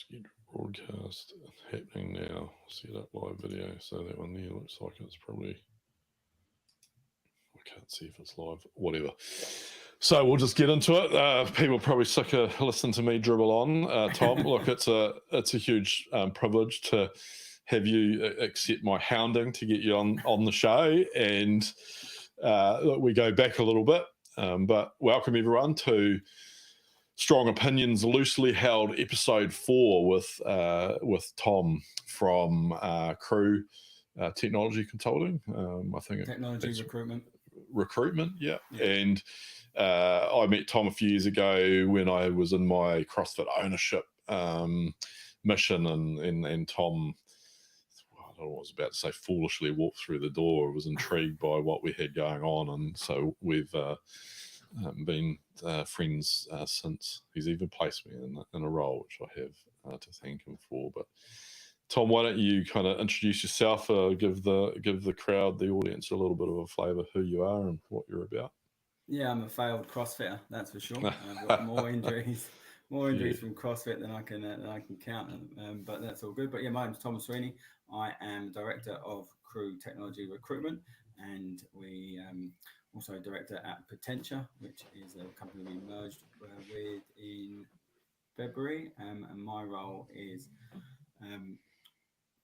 Skid broadcast happening now. Set up live video. So that one there looks like it's probably. I can't see if it's live. Whatever. So we'll just get into it. People are probably sick of listening to me dribble on. Tom, look, it's a huge privilege to have you accept my hounding to get you on the show, and look, we go back a little bit, but welcome everyone to Strong Opinions Loosely Held episode 4 with Tom from Crew Technology Consulting. I think technology recruitment, yeah. And I met Tom a few years ago when I was in my CrossFit ownership mission, and Tom, I don't know what I was about to say, foolishly walked through the door, was intrigued by what we had going on, and so we've been friends since. He's even placed me in a role, which I have to thank him for. But Tom, why don't you kind of introduce yourself, give the crowd, the audience, a little bit of a flavour who you are and what you're about. Yeah, I'm a failed CrossFitter, that's for sure. I've got more injuries from CrossFit than I can count, but that's all good. But yeah, my name's Tom Sweeney. I am director of Crew Technology Recruitment, and we also director at Potentia, which is a company we merged with in February. And my role is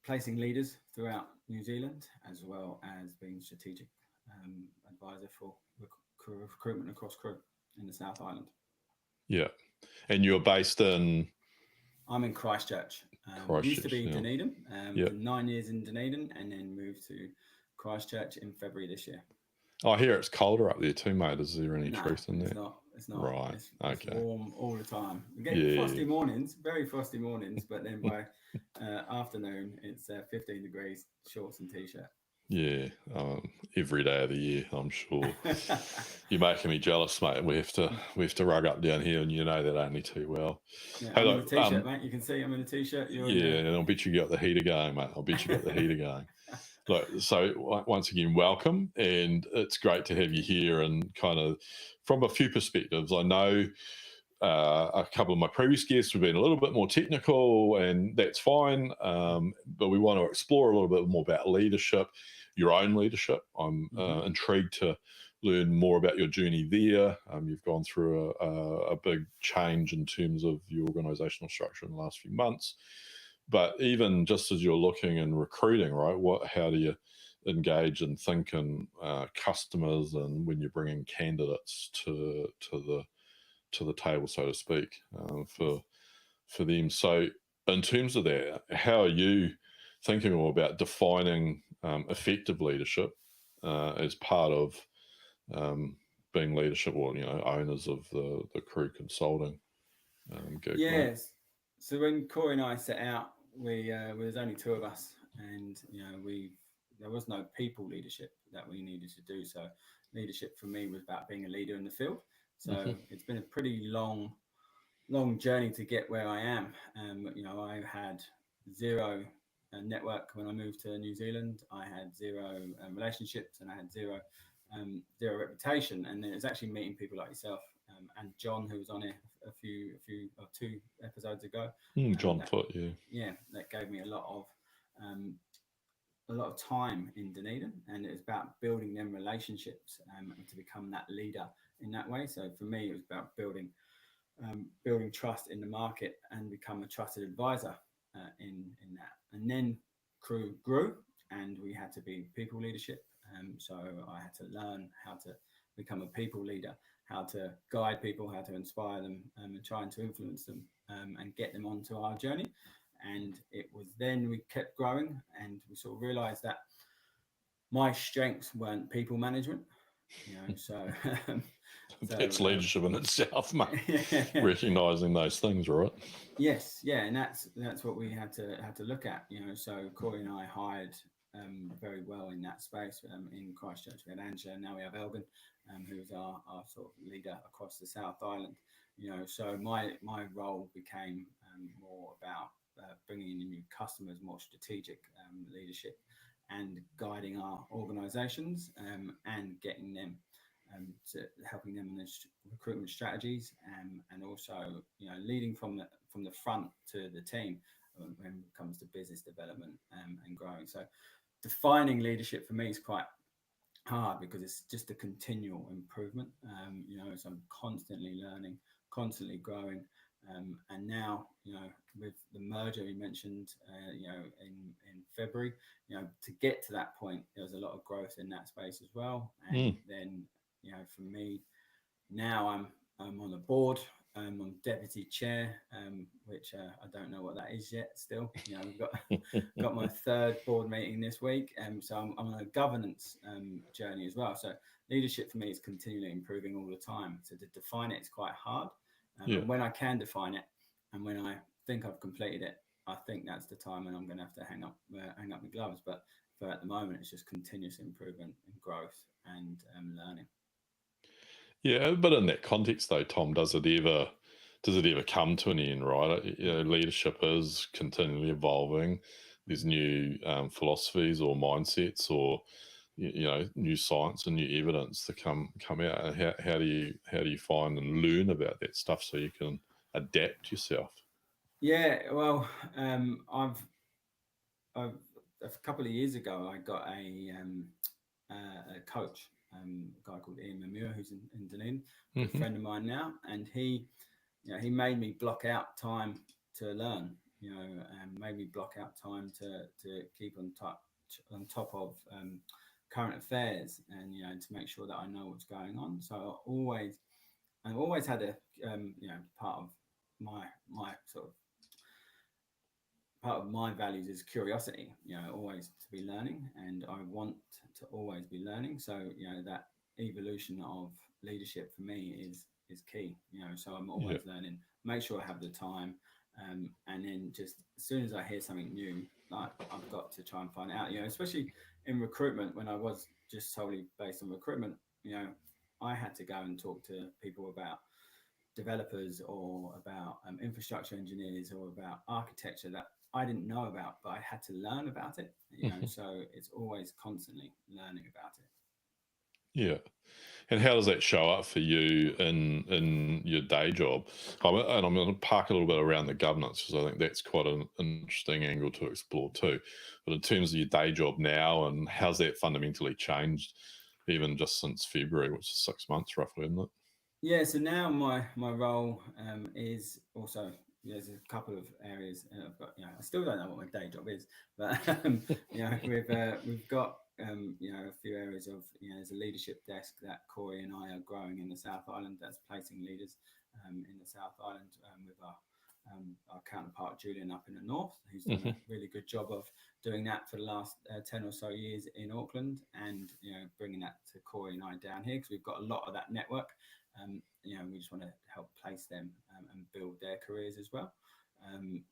placing leaders throughout New Zealand, as well as being strategic advisor for recruitment across Crew in the South Island. Yeah, and you're based in? I'm in Christchurch. Used to be Dunedin. 9 years in Dunedin, and then moved to Christchurch in February this year. I hear it's colder up there too, mate. Is there any truth in that? It's not. Right. It's warm all the time. We get frosty mornings, very frosty mornings, but then by afternoon, it's 15 degrees, shorts and t-shirt. Yeah, every day of the year, I'm sure. You're making me jealous, mate. We have to rug up down here, and you know that only too well. Yeah, I'm in a t-shirt, mate. You can see I'm in a t-shirt. And I'll bet you got the heater going, mate. I'll bet you got the heater going. Look, so once again, welcome, and it's great to have you here. And kind of from a few perspectives, I know a couple of my previous guests have been a little bit more technical, and that's fine. But we want to explore a little bit more about leadership, your own leadership. I'm intrigued to learn more about your journey there. You've gone through a big change in terms of your organizational structure in the last few months. But even just as you're looking and recruiting, right? How do you engage and think in customers, and when you're bringing candidates to the table, so to speak, for them? So in terms of that, how are you thinking all about defining effective leadership as part of being leadership, or owners of the Crew Consulting gig? Yes. So when Corey and I set out, there's only two of us, and there was no people leadership that we needed to do. So leadership for me was about being a leader in the field. So it's been a pretty long journey to get where I am. I had zero network when I moved to New Zealand. I had zero relationships, and I had zero reputation. And then it was actually meeting people like yourself and John, who was on here two episodes ago. John Foot, that gave me a lot of time in Dunedin, and it was about building them relationships and to become that leader in that way. So for me, it was about building trust in the market and become a trusted advisor in that. And then Crew grew, and we had to be people leadership. So I had to learn how to become a people leader, how to guide people, how to inspire them, and trying to influence them and get them onto our journey. And it was then we kept growing, and we sort of realized that my strengths weren't people management. So that's leadership in itself, mate. Recognizing those things, right? Yes, yeah, and that's what we had to look at. So Corey and I hired very well in that space. In Christchurch, we had Angela, and now we have Elgin, who's our sort of leader across the South Island. So my role became more about bringing in new customers, more strategic leadership, and guiding our organisations and getting them to helping them in their recruitment strategies, and also leading from the front to the team when it comes to business development and growing. So defining leadership for me is quite hard because it's just a continual improvement. So I'm constantly learning, constantly growing, and now with the merger we mentioned, in February, to get to that point, there was a lot of growth in that space as well. And then for me now, I'm on a board. I'm on deputy chair, which I don't know what that is yet. Still, we've got my third board meeting this week, so I'm on a governance journey as well. So leadership for me is continually improving all the time. So to define it is quite hard. And when I can define it, and when I think I've completed it, I think that's the time when I'm going to have to hang up my gloves. But for at the moment, it's just continuous improvement and growth and learning. Yeah, but in that context, though, Tom, does it ever come to an end? Right, leadership is continually evolving. There's new philosophies or mindsets, or new science and new evidence to come out. And how do you find and learn about that stuff so you can adapt yourself? Yeah, well, I've a couple of years ago, I got a coach, a guy called Ian Mamure, who's in Dunedin, a friend of mine now, and he made me block out time to learn, and made me block out time to keep on top of current affairs, and to make sure that I know what's going on. So I've always had a part of my sort of part of my values is curiosity, always to be learning, and I want to always be learning. So, that evolution of leadership for me is key, so I'm always learning, make sure I have the time. And then just as soon as I hear something new, like I've got to try and find out, especially in recruitment, when I was just solely based on recruitment, I had to go and talk to people about developers or about infrastructure engineers or about architecture that I didn't know about, but I had to learn about it. So it's always constantly learning about it. Yeah. And how does that show up for you in your day job? And I'm going to park a little bit around the governance, because I think that's quite an interesting angle to explore too. But in terms of your day job now, and how's that fundamentally changed, even just since February, which is 6 months roughly, isn't it? Yeah, so now my role is also, there's a couple of areas I've got. I still don't know what my day job is, but we've got a few areas of, there's a leadership desk that Corey and I are growing in the South Island, that's placing leaders in the South Island, with our counterpart Julian up in the north, who's done a really good job of doing that for the last 10 or so years in Auckland, and bringing that to Corey and I down here, because we've got a lot of that network. We just want to help place them and build their careers as well.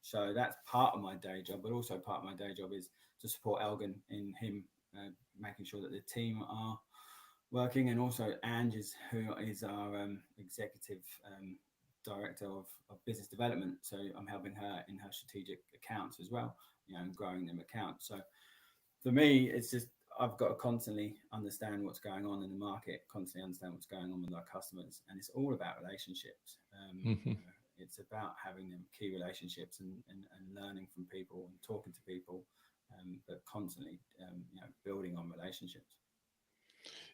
So that's part of my day job, but also part of my day job is to support Elgin in him making sure that the team are working, and also Ange, who is our executive director of business development. So I'm helping her in her strategic accounts as well, and growing them accounts. So for me, it's just, I've got to constantly understand what's going on in the market, constantly understand what's going on with our customers. And it's all about relationships. It's about having them key relationships and learning from people and talking to people, but constantly building on relationships.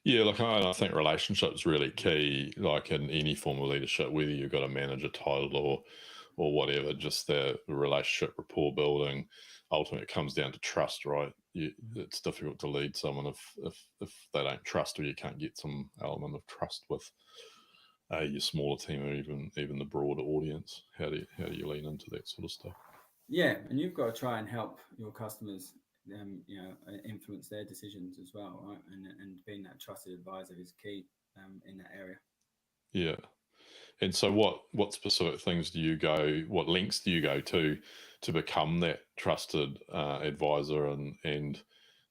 Yeah, look, I think relationships really key, like in any form of leadership, whether you've got a manager title or whatever, just the relationship, rapport building. Ultimately, it comes down to trust, right? It's difficult to lead someone if they don't trust, or you can't get some element of trust with your smaller team, or even the broader audience. How do you lean into that sort of stuff? Yeah, and you've got to try and help your customers, influence their decisions as well, right? And being that trusted advisor is key in that area. Yeah. And so what specific things what lengths do you go to become that trusted advisor and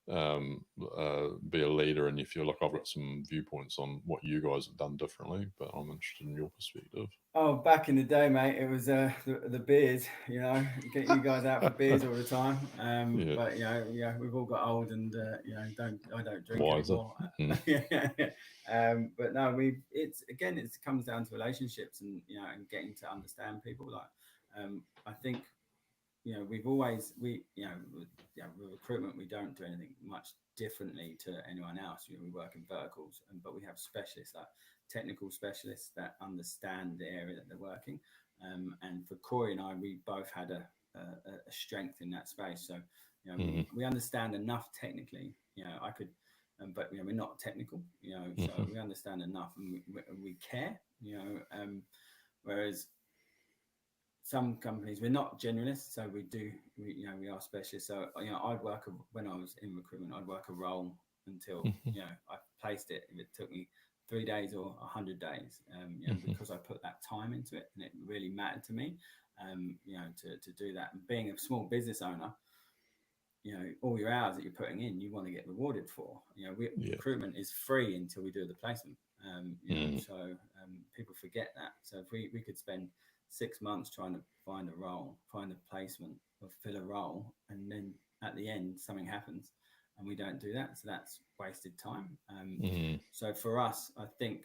be a leader, and you feel like I've got some viewpoints on what you guys have done differently, but I'm interested in your perspective. Oh, back in the day, mate, it was the beers. Get you guys out for beers all the time. Yeah, But we've all got old, and I don't drink wiser. anymore. Mm. But no, it comes down to relationships, and and getting to understand people. I think we've always with recruitment, we don't do anything much differently to anyone else. We work in verticals, but we have specialists, like technical specialists that understand the area that they're working. And for Corey and I, we both had a strength in that space. So we understand enough technically. I could, but we're not technical. So we understand enough, and we care. Whereas some companies, we're not generalists, so we are specialists. So when I was in recruitment, I'd work a role until I placed it. If it took me 3 days or 100 days, because I put that time into it, and it really mattered to me, to do that. And being a small business owner, all your hours that you're putting in, you want to get rewarded for. Recruitment is free until we do the placement. So people forget that. So if we could spend 6 months trying to find a role, find a placement, or fill a role, and then at the end something happens, and we don't do that, so that's wasted time. So for us, I think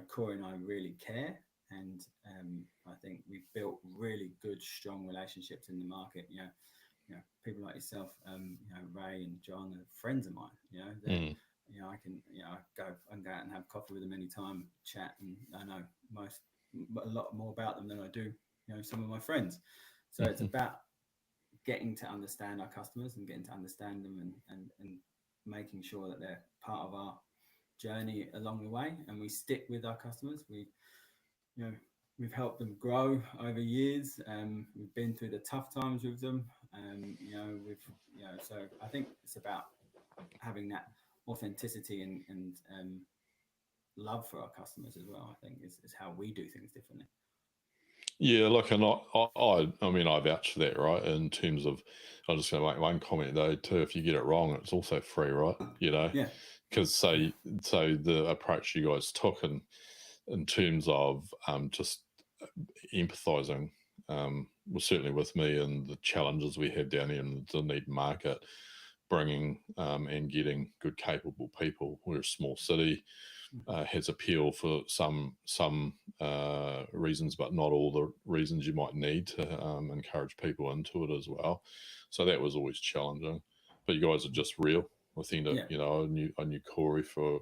Corey and I really care, and I think we've built really good, strong relationships in the market. People like yourself, Ray and John are friends of mine. I can go out and have coffee with them anytime, chat, and I know a lot more about them than I do some of my friends. So it's about getting to understand our customers and getting to understand them, and making sure that they're part of our journey along the way, and we stick with our customers. We've helped them grow over years. We've been through the tough times with them. So I think it's about having that authenticity and love for our customers as well. I think is how we do things differently. Yeah, look, and I mean, I vouch for that, right? In terms of, I'm just going to make one comment though too. If you get it wrong, it's also free, right? Yeah. Because so the approach you guys took in terms of just empathizing, was certainly with me and the challenges we have down here in the Dunedin market, bringing and getting good, capable people. We're a small city. Has appeal for some reasons, but not all the reasons you might need to encourage people into it as well. So that was always challenging. But you guys are just real. I think that I knew Corey for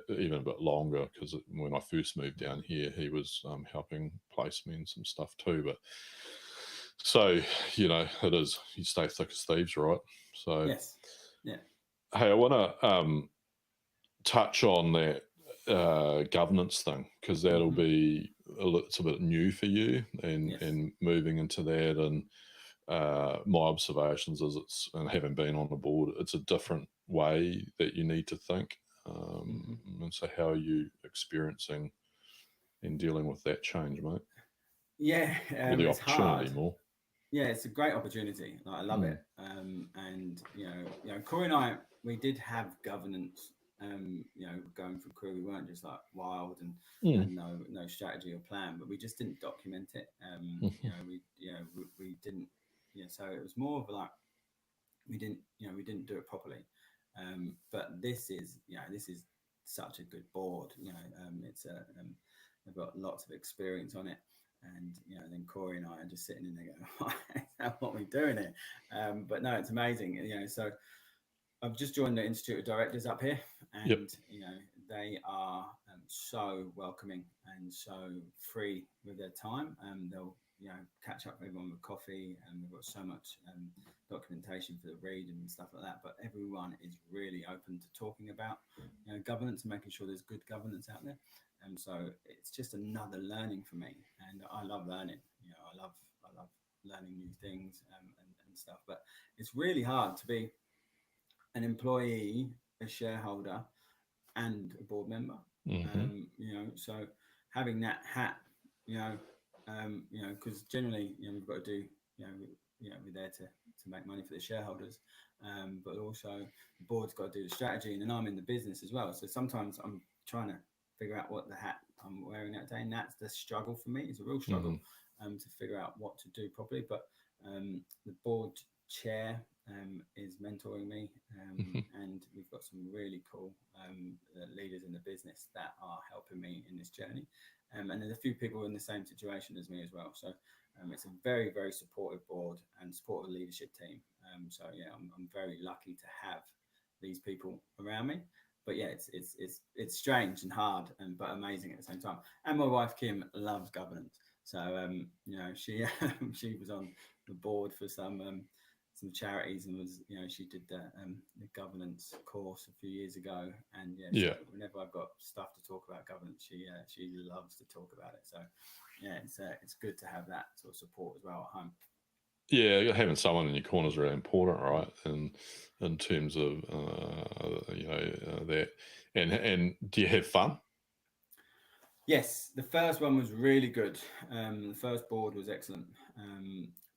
even a bit longer, because when I first moved down here, he was helping place me in some stuff too. But so it is, you stay thick as thieves, right? So yes, yeah. Hey, I want to touch on that governance thing, because that'll be it's a bit new for you, and moving into that, and my observations is and having been on the board, it's a different way that you need to think. And so how are you experiencing and dealing with that change, mate? Or the It's opportunity hard. more. Yeah, it's a great opportunity. I love it. And Corey and I, we did have governance. Going through Crew, we weren't just like wild and no strategy or plan, but we just didn't document it. We didn't. So it was more of like we didn't do it properly. But this is such a good board. It's they've got lots of experience on it. And then Corey and I are just sitting in there going, "What are we doing here?" But no, it's amazing. So I've just joined the Institute of Directors up here, and they are so welcoming and so free with their time. They'll catch up with everyone with coffee, and we've got so much documentation for the read and stuff like that. But everyone is really open to talking about governance and making sure there's good governance out there. And so it's just another learning for me, and I love learning. I love learning new things and stuff. But it's really hard to be an employee, a shareholder, and a board member. So having that hat, because generally, we've got to do, we're there to make money for the shareholders, but also the board's got to do the strategy, and then I'm in the business as well. So sometimes I'm trying to figure out what the hat I'm wearing that day, and that's the struggle for me. It's a real struggle to figure out what to do properly. But the board chair is mentoring me, and we've got some really cool leaders in the business that are helping me in this journey. And there's a few people in the same situation as me as well. So it's a very, very supportive board and supportive leadership team. So yeah, I'm very lucky to have these people around me. But yeah, it's strange and hard, but amazing at the same time. And my wife Kim loves governance. So she she was on the board for some charities, and was she did the governance course a few years ago, and so whenever I've got stuff to talk about governance, she loves to talk about it. So yeah, it's good to have that sort of support as well at home. Yeah, having someone in your corner is really important, right? And in terms of that, and do you have fun? Yes, the first one was really good. The first board was excellent,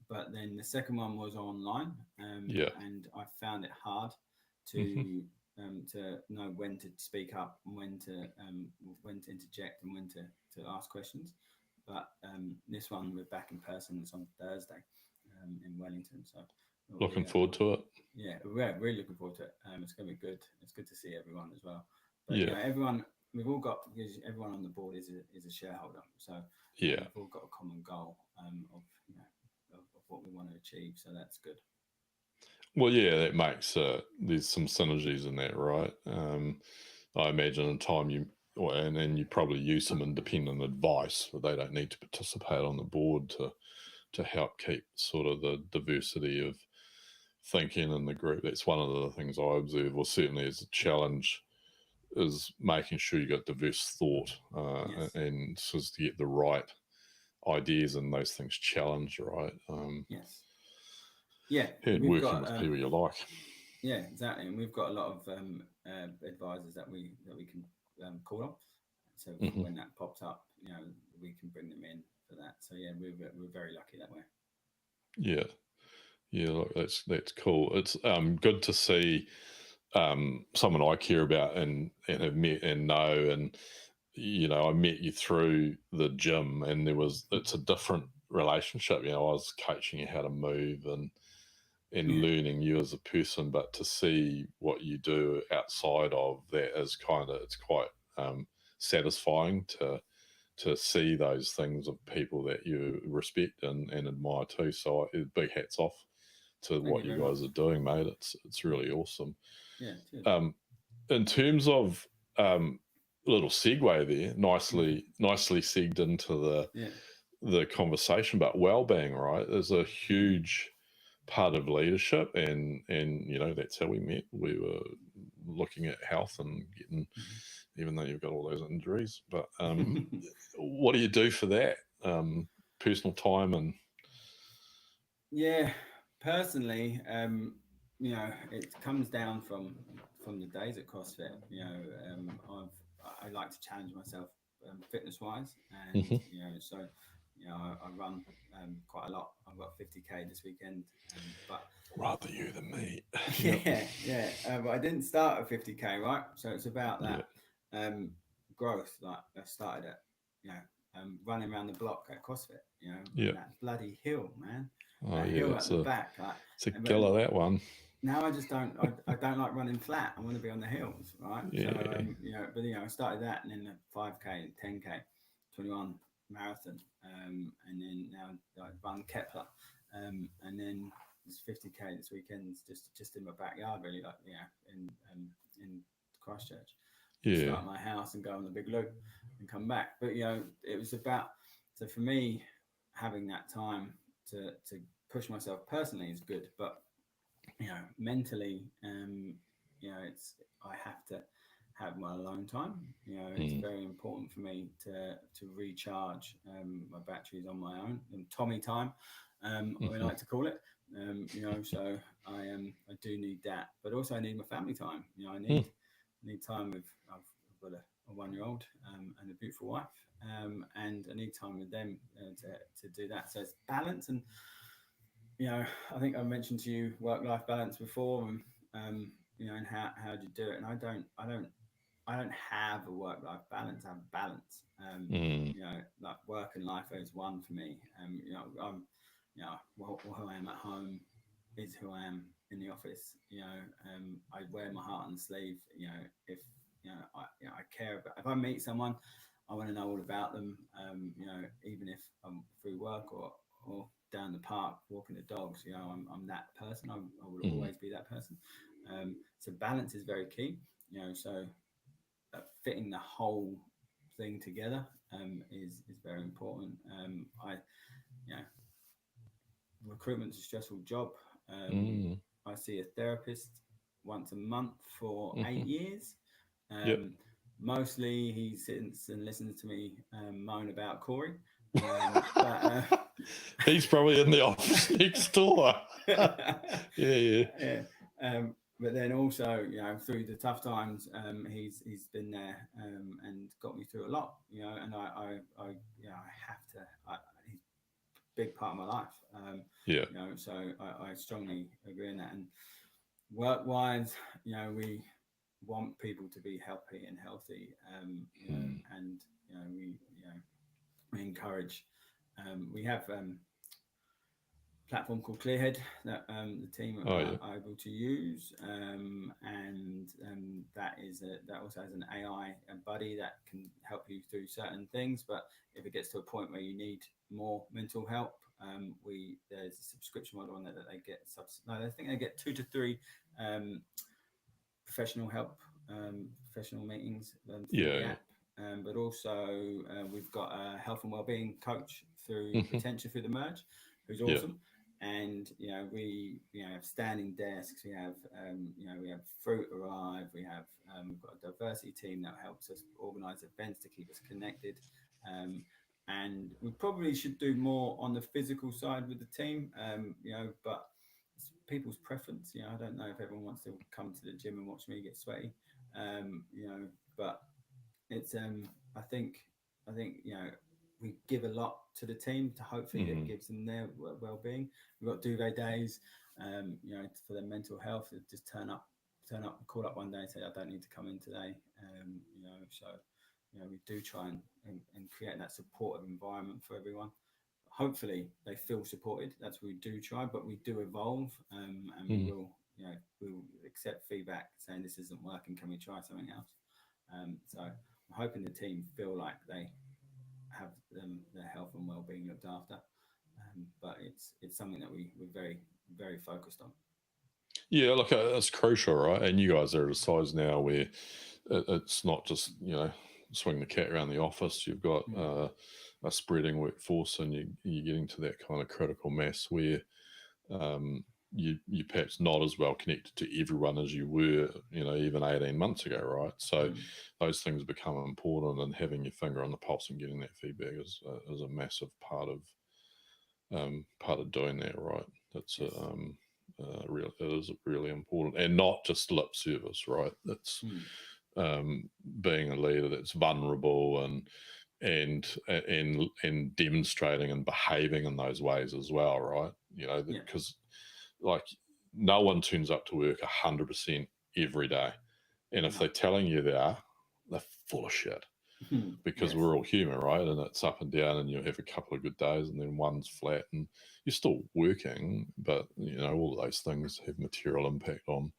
but then the second one was online, and I found it hard to know when to speak up, and when to interject, and when to ask questions. But this one, we're back in person. It's on Thursday in Wellington, so Looking forward to it. Yeah, we're really looking forward to it. It's going to be good. It's good to see everyone as well. But everyone. We've all got, because everyone on the board is a shareholder, so we've all got a common goal of what we want to achieve. So that's good. Well, yeah, that makes there's some synergies in that, right? I imagine in time and you probably use some independent advice, but they don't need to participate on the board to help keep sort of the diversity of thinking in the group. That's one of the things I observe, or certainly as a challenge, is making sure you got diverse thought and so as to get the right ideas and those things challenged, right? Yes. Yeah. And working with people you like. Yeah, exactly. And we've got a lot of advisors that we can call on. So when that pops up, we can bring them in for that. So yeah, we're very lucky that way. Yeah. Yeah, look, that's cool. It's good to see someone I care about and have met and know, and I met you through the gym, and it's a different relationship. I was coaching you how to move and learning you as a person, but to see what you do outside of that is it's quite satisfying to see those things of people that you respect and admire too. So big hats off to what you guys are doing, mate. It's really awesome. Yeah. Cheers. In terms of little segue there, nicely segged into the conversation about well-being, right? There's a huge part of leadership, and that's how we met. We were looking at health and getting, even though you've got all those injuries, but what do you do for that? Personal time and personally, it comes down from the days at CrossFit. I like to challenge myself fitness wise, and so I run quite a lot. I've got 50k this weekend, but rather you than me. But I didn't start at 50k, right? So it's about that growth. Like I started at running around the block at CrossFit, that bloody hill, man. Oh, hill at the back. It's a killer, that one. Now I just don't. I don't like running flat. I want to be on the hills, right? Yeah. So but I started that, and then the 5k, 10k, 21 marathon, and then now I run Kepler, and then this 50k this weekend, just in my backyard, really, like in Christchurch. Yeah. Start at my house and go on the big loop and come back. But it was about, so for me, having that time to push myself personally is good, but mentally, it's, I have to have my alone time. It's very important for me to recharge my batteries on my own, and Tommy time, we like to call it. So I do need that, but also I need my family time. I need time with, I've got a 1-year-old and a beautiful wife, and I need time with them to do that. So it's balance, and I think I mentioned to you work-life balance before, and and how do you do it? And I don't have a work-life balance. I have balance. Mm, Like work and life is one for me. Who I am at home is who I am in the office. I wear my heart on the sleeve. If I care about. If I meet someone, I want to know all about them. Even if I'm through work or down the park walking the dogs. I'm that person. I will mm, always be that person. So balance is very key. So fitting the whole thing together is very important. You know, Recruitment's a stressful job. Um, mm, I see a therapist once a month for hmm. 8 years. Yep. Um, Mostly he sits and listens to me moan about Corey. But He's probably in the office next door. Yeah. yeah. But then also, through the tough times, he's been there and got me through a lot. And I have to. He's a big part of my life. Yeah. So I strongly agree in that. And work-wise, we want people to be happy and healthy. Mm. And we encourage. We have platform called Clearhead that the team Oh yeah. are able to use, and that also has an AI buddy that can help you through certain things. But if it gets to a point where you need more mental help, there's a subscription model on there that they get. No, I think they get 2 to 3 um, professional help, professional meetings through the Yeah. app. But also, we've got a health and wellbeing coach through Yeah. retention through the merge, who's Yeah. awesome. And we have standing desks. We have fruit arrive. We've got a diversity team that helps us organise events to keep us connected. And we probably should do more on the physical side with the team. But it's people's preference. I don't know if everyone wants to come to the gym and watch me get sweaty. But it's I think we give a lot to the team to hopefully that Mm. gives them their well-being. We've got duvet days, for their mental health. Just call up one day and say I don't need to come in today. So we do try and create that supportive environment for everyone. Hopefully they feel supported. That's what we do try, but we do evolve, and we Mm. will we'll accept feedback saying this isn't working, can we try something else. So I'm hoping the team feel like they have their health and well-being looked after, but it's something that we're very very focused on. Yeah, look, it's crucial, right? And you guys are at a size now where it's not just swing the cat around the office. You've got Mm. a spreading workforce, and you're getting to that kind of critical mass where um, you perhaps not as well connected to everyone as you were, even 18 months ago, right? So Mm. those things become important, and having your finger on the pulse and getting that feedback is a massive part of doing that, right? That's Yes. it is really important, and not just lip service, right? It's Mm. being a leader that's vulnerable and demonstrating and behaving in those ways as well, right? Yeah. Because like no one turns up to work 100% every day, and if No. they're telling you they're full of shit, because Yes. we're all human, right? And it's up and down, and you have a couple of good days, and then one's flat, and you're still working, but all of those things have material impact on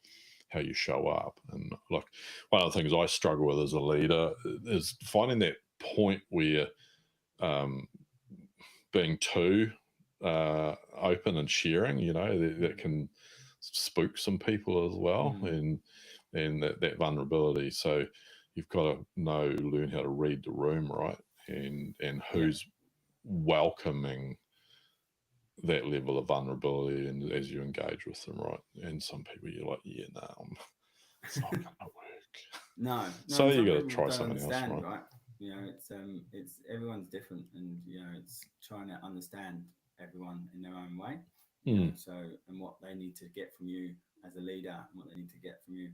how you show up. And like one of the things I struggle with as a leader is finding that point where um, being too open and sharing, that Mm. can spook some people as well, Mm. and that vulnerability. So you've got to learn how to read the room, right? And Yeah. who's welcoming that level of vulnerability, and as you engage with them, right? And some people you're like, yeah, no, it's not going to work. No, no, So and you some got to people try don't something else, understand, right? right? It's everyone's different, and it's trying to understand everyone in their own way. Mm, So and what they need to get from you as a leader, and what they need to get from you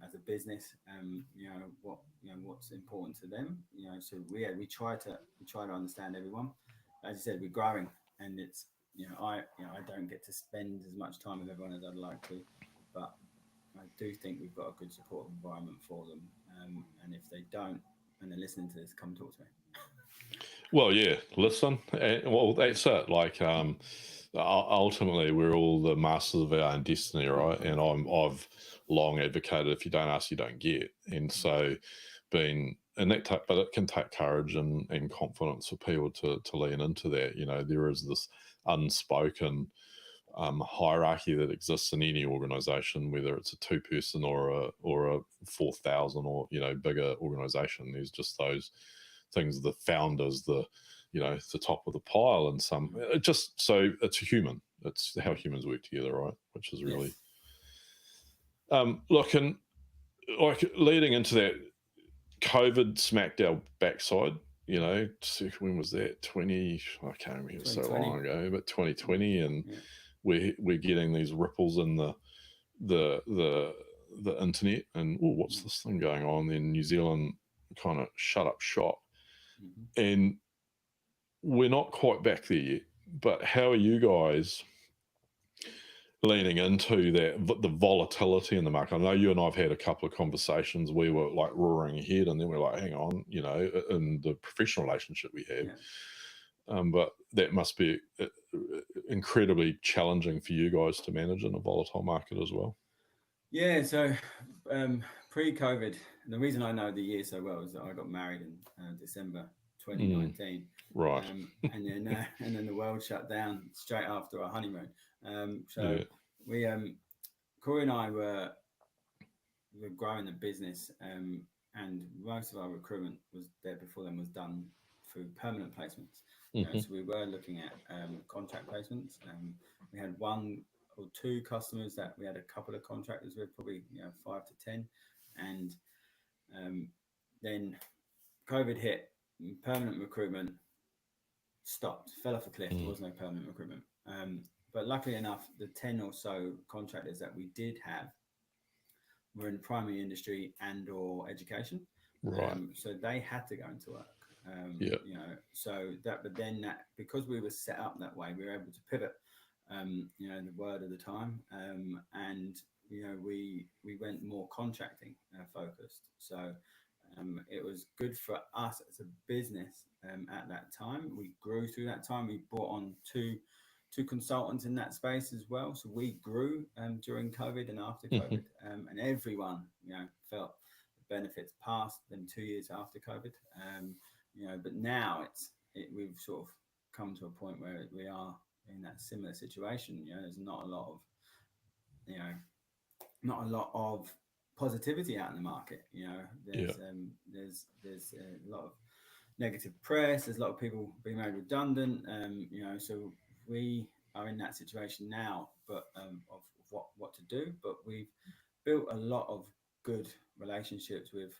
as a business. What's important to them. So we try to understand everyone. As you said, we're growing, and it's I don't get to spend as much time with everyone as I'd like to, but I do think we've got a good support environment for them. And if they don't, and they're listening to this, come talk to me. Well, yeah, listen. Well, that's it. Like, ultimately, we're all the masters of our own destiny, right? And I've long advocated if you don't ask, you don't get. And so, but it can take courage and confidence for people to lean into that. There is this unspoken hierarchy that exists in any organization, whether it's a 2-person or a 4,000 or bigger organization. There's just those things, the founders, the top of the pile, and so it's human. It's how humans work together, right? Which is really looking like leading into that. COVID smacked our backside. When was that? 20? I can't remember. It was so long ago, but 2020, and we're getting these ripples in the internet, and what's this thing going on? Then New Zealand kind of shut up shop, and we're not quite back there yet. But how are you guys leaning into the volatility in the market? I know you and I've had a couple of conversations. We were like roaring ahead, and then we're like, hang on, in the professional relationship we have. But that must be incredibly challenging for you guys to manage in a volatile market as well. Yeah, so pre-COVID, the reason I know the year so well is that I got married in December 2019. Right. And then the world shut down straight after our honeymoon. We, Corey and I were growing the business, and most of our recruitment was done through permanent placements. So we were looking at contract placements. We had 1 or 2 customers that we had a couple of contractors with, probably 5 to 10, and then COVID hit. Permanent recruitment stopped, fell off a cliff. There was no permanent recruitment. But luckily enough, the 10 or so contractors that we did have were in primary industry and or education. Right. So they had to go into work. But then because we were set up that way, we were able to pivot, the word of the time. And we went more contracting focused. So it was good for us as a business at that time. We grew through that time. We brought on two consultants in that space as well. So we grew during COVID and after COVID, and everyone felt the benefits past them 2 years after COVID. But now we've sort of come to a point where we are in that similar situation. There's not a lot of positivity out in the market. There's a lot of negative press. There's a lot of people being made redundant. So we are in that situation now, but of what to do. But we've built a lot of good relationships with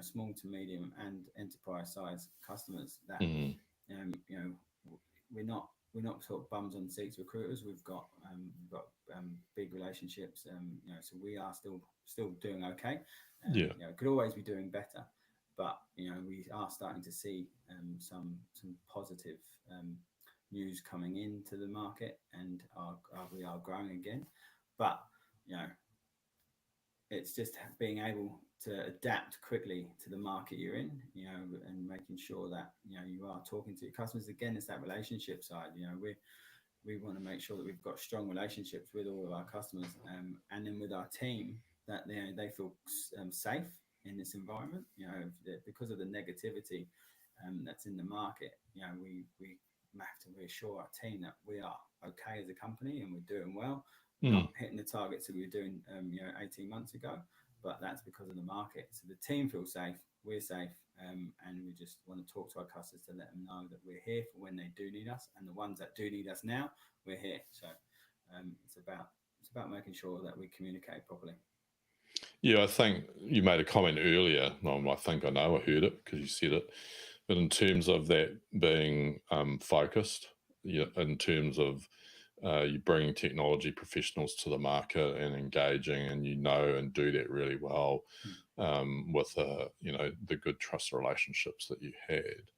small to medium and enterprise size customers that we're not sort of bums on seats recruiters. We've got big relationships. So we are still doing okay. Could always be doing better, but we are starting to see some positive news coming into the market, and we are growing again. But it's just being able to adapt quickly to the market you're in, and making sure that you are talking to your customers. Again, it's that relationship side. We want to make sure that we've got strong relationships with all of our customers, and then with our team, that they feel safe in this environment. Because of the negativity that's in the market, we have to reassure our team that we are okay as a company and we're doing well. Not hitting the targets that we were doing 18 months ago, but that's because of the market. So the team feels safe, we're safe, and we just want to talk to our customers to let them know that we're here for when they do need us, and the ones that do need us now, we're here. So it's about making sure that we communicate properly. Yeah, I think you made a comment earlier. I know I heard it because you said it, but in terms of that being focused, in terms of you bringing technology professionals to the market and engaging, and and do that really well with the good trust relationships that you had.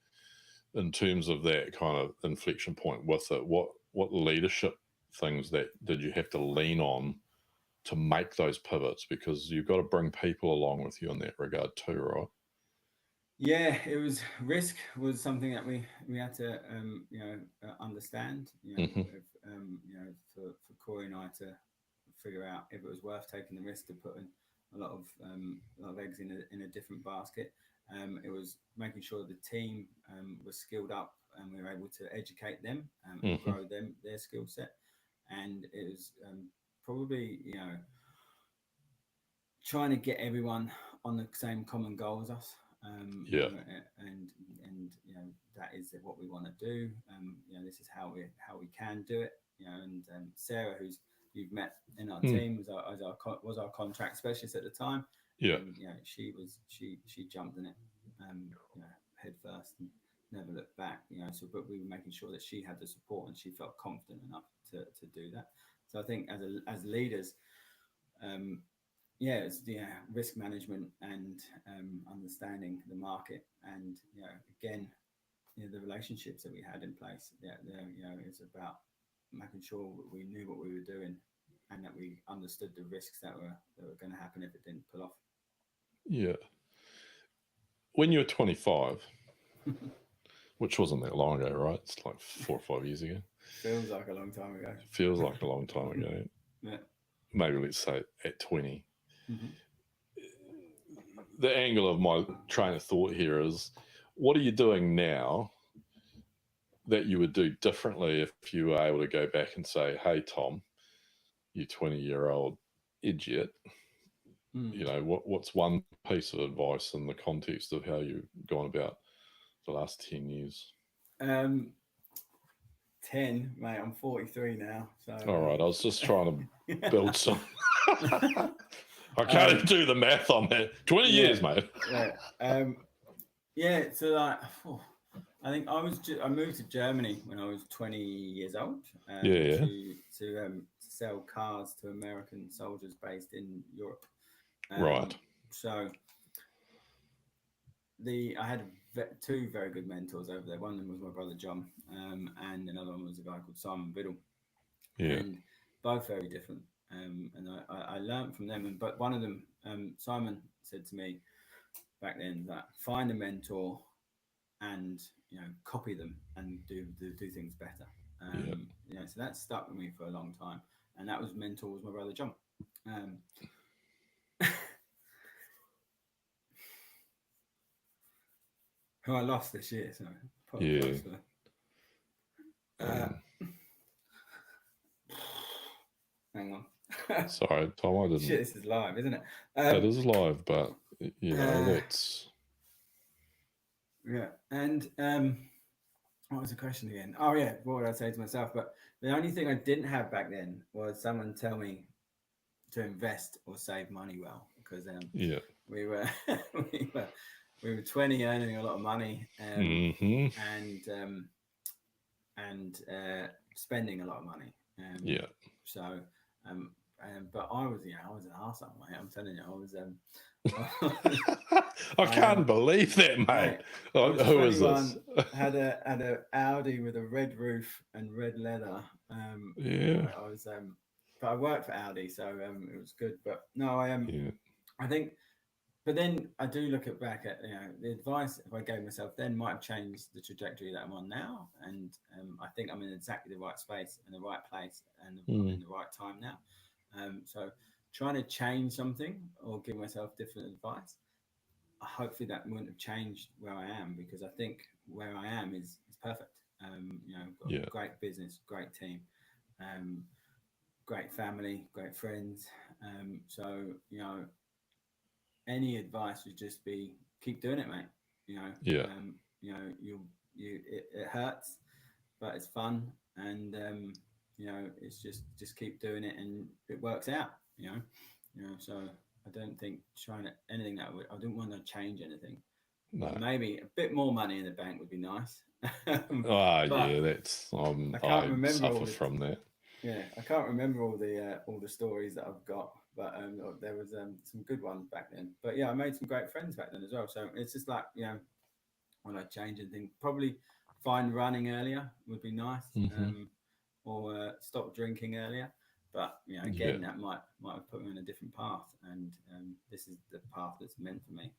In terms of that kind of inflection point with it, what leadership things that did you have to lean on to make those pivots? Because you've got to bring people along with you in that regard too, right? Yeah, it was risk was something that we had to understand. Mm-hmm. For Corey and I to figure out if it was worth taking the risk to put in a lot of eggs in a different basket. It was making sure the team was skilled up and we were able to educate them and Mm-hmm. grow their skill set. And it was probably trying to get everyone on the same common goal as us. Yeah. And that is what we want to do. This is how we can do it. And Sarah, who's you've met in our team, was our contract specialist at the time. Yeah. And, she jumped in it, head first and never looked back. But we were making sure that she had the support and she felt confident enough to do that. So I think as leaders, it's risk management and understanding the market, and again, the relationships that we had in place. It's about making sure we knew what we were doing and that we understood the risks that were going to happen if it didn't pull off. Yeah. When you were 25, which wasn't that long ago, right? It's like 4 or 5 years ago. Feels like a long time ago. Feels like a long time ago. Yeah. Maybe let's say at 20. Mm-hmm. The angle of my train of thought here is, what are you doing now that you would do differently if you were able to go back and say, hey, Tom, you 20-year-old idiot, what's one piece of advice in the context of how you've gone about the last 10 years? 10, mate. I'm 43 now. So all right, I was just trying to build some. I can't even do the math on that. 20 years, mate. Yeah. So I think I moved to Germany when I was 20 years old. To sell cars to American soldiers based in Europe. Right. So I had two very good mentors over there. One of them was my brother John, and another one was a guy called Simon Biddle. Yeah. And both very different. And I learned from them. But one of them, Simon, said to me back then that find a mentor and copy them and do things better. So that stuck with me for a long time. And that mentor was my brother John. Who I lost this year. So hang on. Sorry, Tom, I didn't. Shit, this is live, isn't it? It is live, but that's. Yeah, and what was the question again? Oh yeah, what would I say to myself? But the only thing I didn't have back then was someone tell me to invest or save money well, because we were we were 20, earning a lot of money, and spending a lot of money. So. But I was an arsehole, mate. I'm telling you, I was. I can't believe that, mate. Who is this? had a Audi with a red roof and red leather. I was. But I worked for Audi, so it was good. But no, I think. But then I do look back at the advice if I gave myself then might have changed the trajectory that I'm on now, and I think I'm in exactly the right space and the right place and I'm in the right time now. So trying to change something or give myself different advice, hopefully that wouldn't have changed where I am, because I think where I am is perfect. Got a great business, great team, great family, great friends. So any advice would just be keep doing it, mate. It hurts, but it's fun, and it's just keep doing it, and it works out. So I don't think anything that I didn't want to change anything. No. Maybe a bit more money in the bank would be nice. That's I suffer from that. Yeah, I can't remember all the stories that I've got, but there was some good ones back then. But I made some great friends back then as well. So it's just like when I change anything, probably find running earlier would be nice. or stop drinking earlier. But Yeah. again, that might have put me on a different path, and this is the path that's meant for me.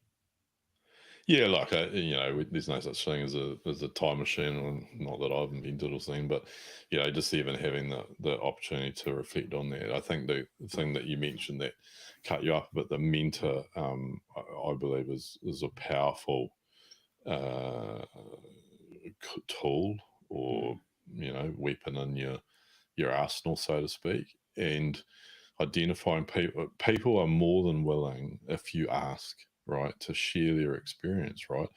Yeah, like there's no such thing as a time machine, or not that I've invented or seen, but just even having the opportunity to reflect on that. I think the thing that you mentioned that cut you up, but the mentor, I believe, is a powerful uh, tool, or Mm, weapon in your arsenal, so to speak, and identifying people are more than willing, if you ask, right, to share their experience, right.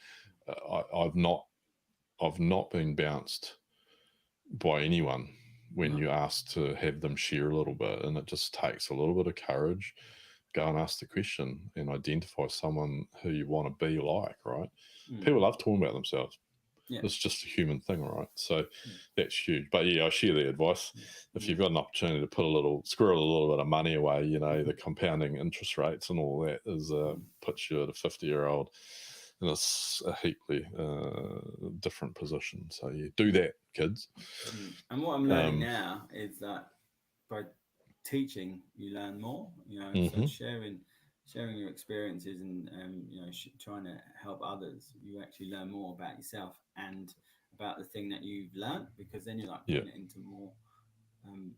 I've not been bounced by anyone when no. you ask to have them share a little bit, and it just takes a little bit of courage. Go and ask the question and identify someone who you want to be like, right. Mm, People love talking about themselves. yeah. It's just a human thing, right? So Mm, that's huge. But yeah, I share the advice. If mm, you've got an opportunity to squirrel a little bit of money away, the compounding interest rates and all that is mm, puts you at a 50-year-old in a heaply different position. So yeah, do that, kids. And what I'm learning Um, now is that by teaching, you learn more. So hmm sharing your experiences and trying to help others, you actually learn more about yourself and about the thing that you've learned, because then you're like Yeah. putting it into more um,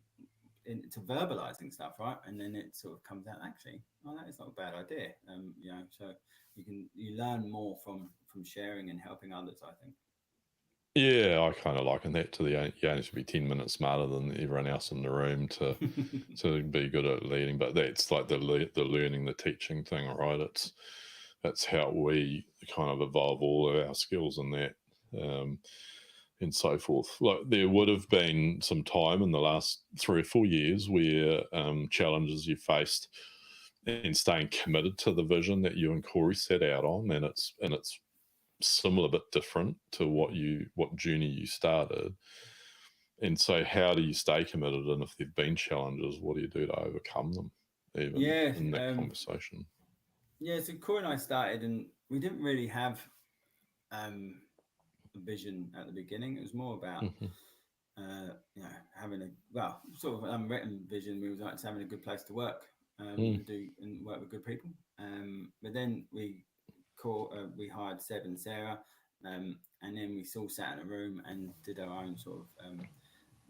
into verbalizing stuff, right? And then it sort of comes out, actually, oh, that is not a bad idea. So you learn more from sharing and helping others, I think. Yeah, I kind of liken that to you only should be 10 minutes smarter than everyone else in the room to be good at leading. But that's like the learning, the teaching thing, right? That's how we kind of evolve all of our skills in that, um, and so forth. Like there would have been some time in the last 3 or 4 years where challenges you faced and staying committed to the vision that you and Corey set out on, and it's similar but different to what journey you started. And so how do you stay committed, and if there've been challenges, what do you do to overcome them, even Yeah, in that conversation? yeah. So Corey and I started, and we didn't really have a vision at the beginning. It was more about Hmm. having a sort of unwritten vision. We was like having a good place to work, Mm. and work with good people. But then we hired Seb and Sarah, and then we all sat in a room and did our own sort of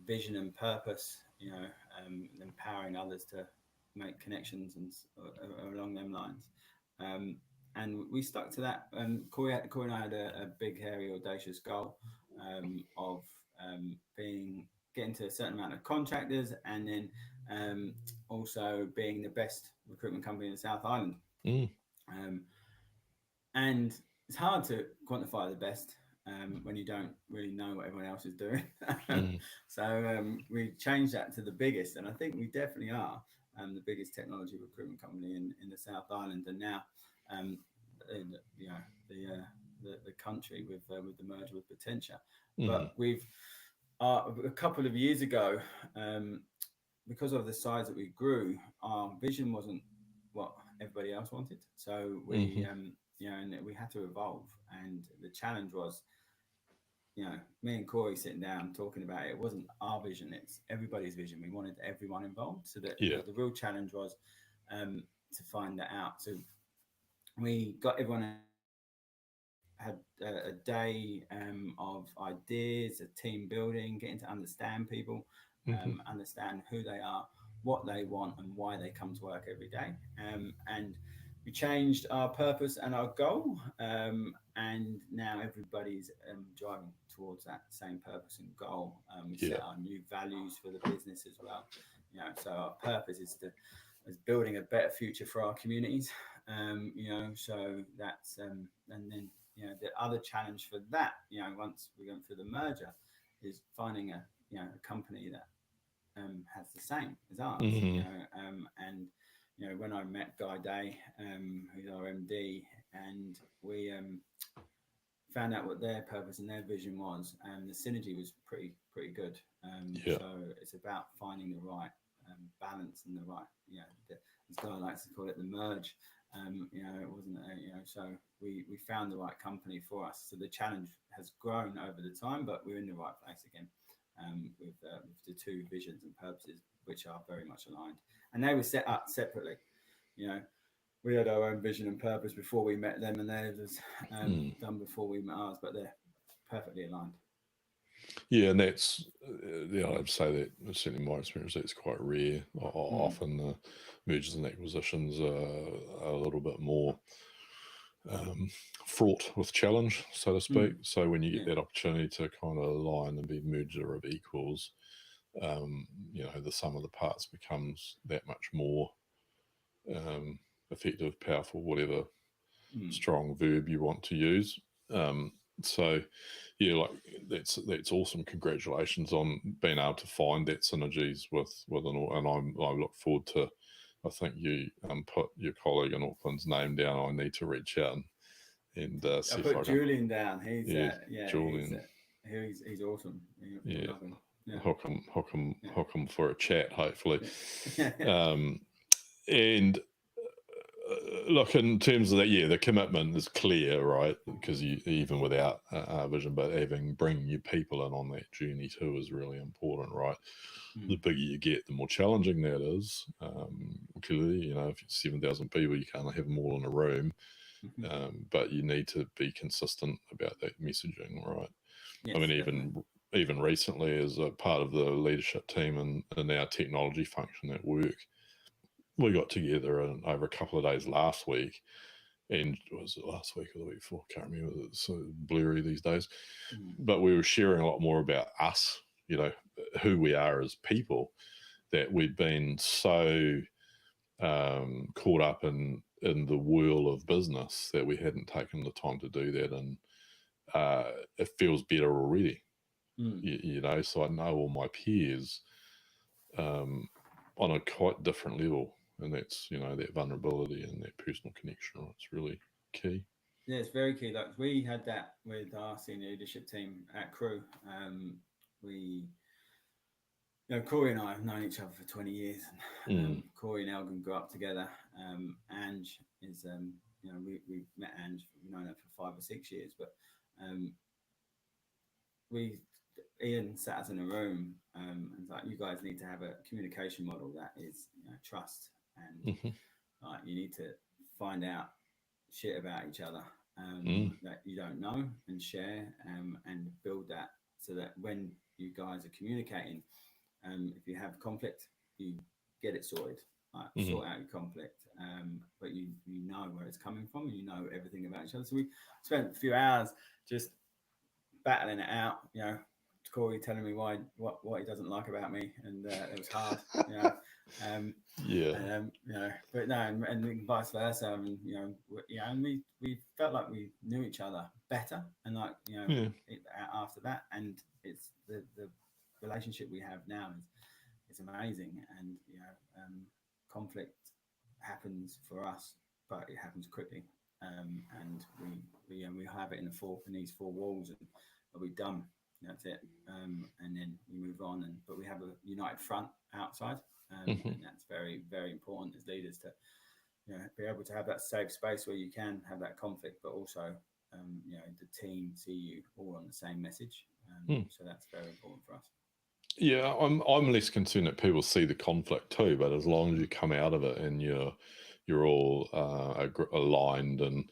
vision and purpose. Empowering others to make connections and along them lines. Um, and we stuck to that. Corey and I had a big, hairy, audacious goal of getting to a certain amount of contractors, and then also being the best recruitment company in the South Island. Mm. Um, and it's hard to quantify the best when you don't really know what everyone else is doing. Mm. So we changed that to the biggest, and I think we definitely are the biggest technology recruitment company in the South Island, and now um, you know the country with the merger with Potentia. Mm. But we've a couple of years ago, because of the size that we grew, our vision wasn't what everybody else wanted. So we, Hmm. and we had to evolve. And the challenge was, me and Corey sitting down talking about it. It wasn't our vision; it's everybody's vision. We wanted everyone involved. So that Yeah. the real challenge was to find that out. So we got everyone had a day of ideas, a team building, getting to understand people, Hmm. understand who they are, what they want, and why they come to work every day. And we changed our purpose and our goal, and now everybody's driving towards that same purpose and goal. We Yeah. set our new values for the business as well. So our purpose is building a better future for our communities. So that's and then the other challenge for that, once we went through the merger, is finding a company that has the same as ours. Hmm. And when I met Guy Day, who's our MD, and we found out what their purpose and their vision was, and the synergy was pretty good. Yeah. So it's about finding the right balance and the right, as Guy likes to call it, the merge. It wasn't, so we found the right company for us. So the challenge has grown over the time, but we're in the right place again. with the two visions and purposes, which are very much aligned. And they were set up separately. You know, we had our own vision and purpose before we met them, and theirs was done before we met ours, but they're perfectly aligned. Yeah, and that's, I'd say that, certainly in my experience, that's quite rare. Often the mergers and acquisitions are a little bit more fraught with challenge, so to speak. So when you get that opportunity to kind of align and be merger of equals, the sum of the parts becomes that much more effective, powerful, whatever strong verb you want to use. So yeah, like that's awesome. Congratulations on being able to find that synergies within all, and I look forward to. I think you put your colleague in Auckland's name down. I need to reach out and see I put if I Julian down. He's Julian. He's awesome. Yeah. Love him. Yeah. Hook him for a chat, hopefully. And look, in terms of that, the commitment is clear, right? Because you, even without a vision, but bringing your people in on that journey too is really important, right? The bigger you get, the more challenging that is. Clearly, if it's 7,000 people, you can't have them all in a room, but you need to be consistent about that messaging, right? Yes, I mean, even recently, as a part of the leadership team and our technology function at work, we got together over a couple of days last week, and was it last week or the week before? I can't remember. It's so blurry these days. But we were sharing a lot more about us, who we are as people, that we'd been so caught up in the whirl of business that we hadn't taken the time to do that, and it feels better already. So I know all my peers on a quite different level. And that's, that vulnerability and that personal connection. It's really key. Yeah, it's very key. Like we had that with our senior leadership team at Crew. Corey and I have known each other for 20 years. Corey and Elgin grew up together. Ange is, we met Ange. We've known her for 5 or 6 years. But Ian sat us in a room and was like, you guys need to have a communication model that is trust, and you need to find out shit about each other that you don't know, and share and build that so that when you guys are communicating, if you have conflict, you get it sorted, sort out your conflict, but you know where it's coming from, and you know everything about each other. So we spent a few hours just battling it out, Corey telling me what he doesn't like about me, and it was hard, but no, and vice versa, and and we felt like we knew each other better, and after that, and it's the relationship we have now is amazing, and conflict happens for us, but it happens quickly, and we have it in these four walls, and we're done. That's it, and then we move on. But we have a united front outside, and that's very, very important as leaders to be able to have that safe space where you can have that conflict, but also the team see you all on the same message. So that's very important for us. Yeah, I'm less concerned that people see the conflict too, but as long as you come out of it and you're all aligned and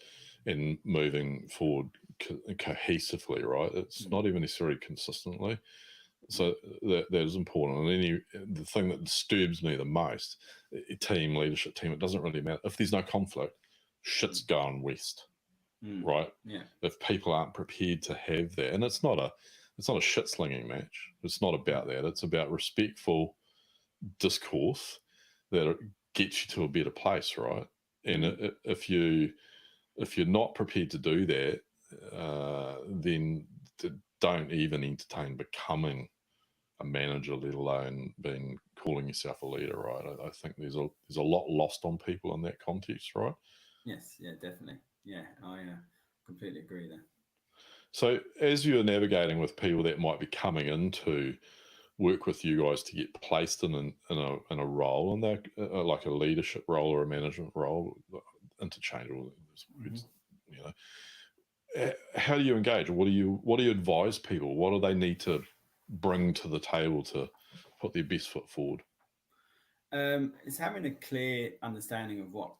moving forward cohesively, right? It's not even necessarily consistently. So that is important. And the thing that disturbs me the most, leadership team, it doesn't really matter. If there's no conflict, shit's going west, right? Yeah. If people aren't prepared to have that, and it's not a shit slinging match. It's not about that. It's about respectful discourse that gets you to a better place, right? And if you're not prepared to do that, then don't even entertain becoming a manager, let alone calling yourself a leader, right? I think there's a lot lost on people in that context, right? Yes, yeah, definitely. Yeah, I completely agree there. So as you're navigating with people that might be coming into work with you guys to get placed in a role, and they're like a leadership role or a management role, interchangeable, how do you engage? What do you advise people? What do they need to bring to the table to put their best foot forward? It's having a clear understanding of what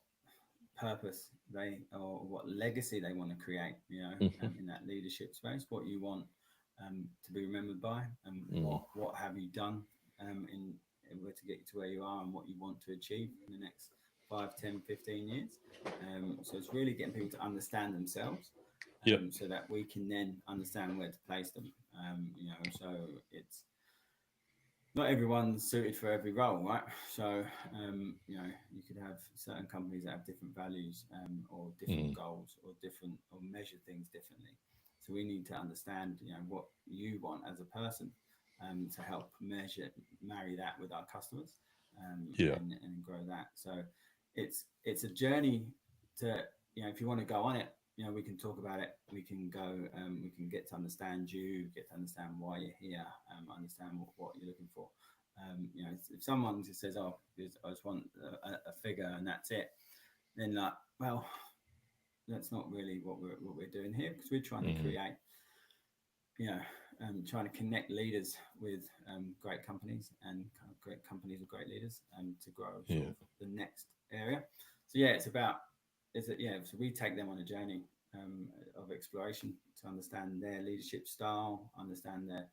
purpose they or what legacy they want to create, Hmm. in that leadership space, what you want to be remembered by, and Mm. what have you done in order to get you to where you are, and what you want to achieve in the next 5, 10, 15 years. So it's really getting people to understand themselves, Yep. so that we can then understand where to place them. So it's not everyone's suited for every role, right? So, you could have certain companies that have different values, or different Mm. goals, or different, or measure things differently. So we need to understand, what you want as a person, to help marry that with our customers, Yeah. and grow that. So it's a journey to, if you want to go on it, we can talk about it. We can go. We can get to understand you, get to understand why you're here, understand what you're looking for. If someone just says, "Oh, I just want a figure and that's it," then like, well, that's not really what we're doing here, because we're trying to Mm. create, trying to connect leaders with great companies, and kind of great companies with great leaders, to grow sort Yeah. of the next area. So yeah, it's about, so we take them on a journey of exploration to understand their leadership style, understand their,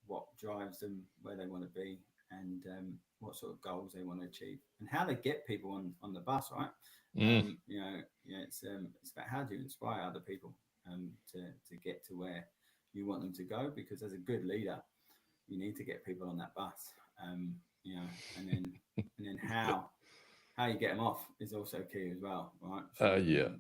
what drives them, where they want to be, and what sort of goals they want to achieve, and how they get people on the bus, right? Mm. It's about how do you inspire other people to get to where you want them to go, because as a good leader, you need to get people on that bus, and then how you get them off is also key as well, right? So Yeah.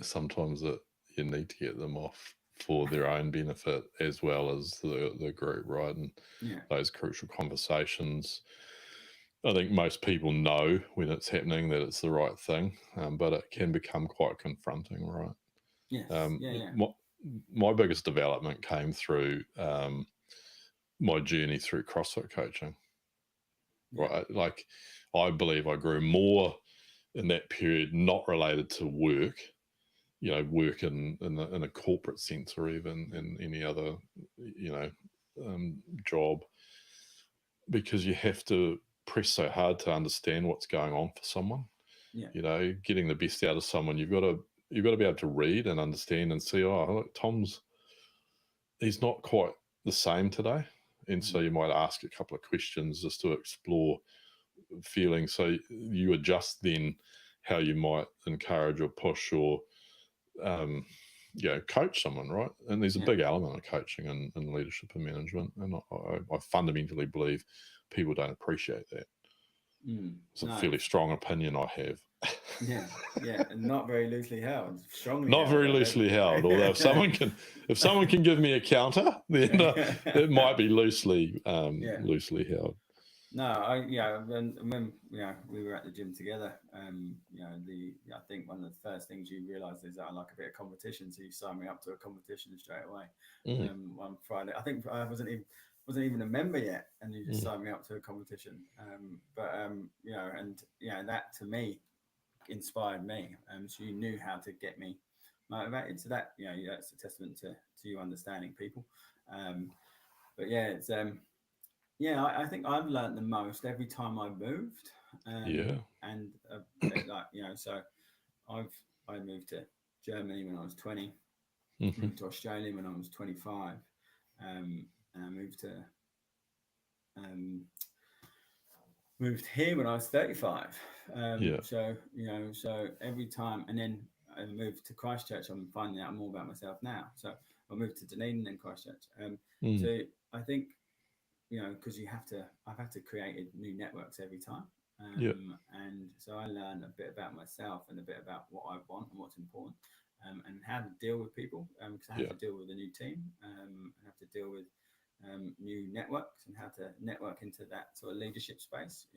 Sometimes you need to get them off for their own benefit as well as the group, right? And yeah, those crucial conversations, I think most people know when it's happening that it's the right thing, but it can become quite confronting, right? yes, yeah, My biggest development came through my journey through CrossFit coaching, yeah, right? Like, I believe I grew more in that period, not related to work, work in a corporate sense, or even in any other, job, because you have to press so hard to understand what's going on for someone. yeah, Getting the best out of someone, you've got to be able to read and understand and see, oh, look, he's not quite the same today. And so you might ask a couple of questions just to explore feelings. So you adjust then how you might encourage or push or, coach someone, right? And there's a yeah. big element of coaching and leadership and management. And I fundamentally believe people don't appreciate that. It's a No, fairly strong opinion I have. yeah, and not very loosely held, strongly Not held, very I loosely held. Although if think. someone can give me a counter, then it might be loosely Yeah. loosely held. No, when we were at the gym together, I think one of the first things you realise is that I like a bit of competition, so you signed me up to a competition straight away. Mm. One Friday, I think I wasn't even a member yet, and you just Mm. signed me up to a competition. That to me inspired me. So you knew how to get me motivated. So that, that's a testament to you understanding people. But yeah, it's I think I've learned the most every time I moved. Yeah. And so I moved to Germany when I was 20, Mm-hmm. moved to Australia when I was 25, and I um, moved here when I was 35. Yeah. So every time, and then I moved to Christchurch. I'm finding out more about myself now. So I moved to Dunedin and Christchurch. Mm. So I think, because I've had to create new networks every time. Yeah. And so I learn a bit about myself and a bit about what I want and what's important, and how to deal with people, because I have Yeah. to deal with a new team, and have to deal with new networks, and how to network into that sort of leadership space.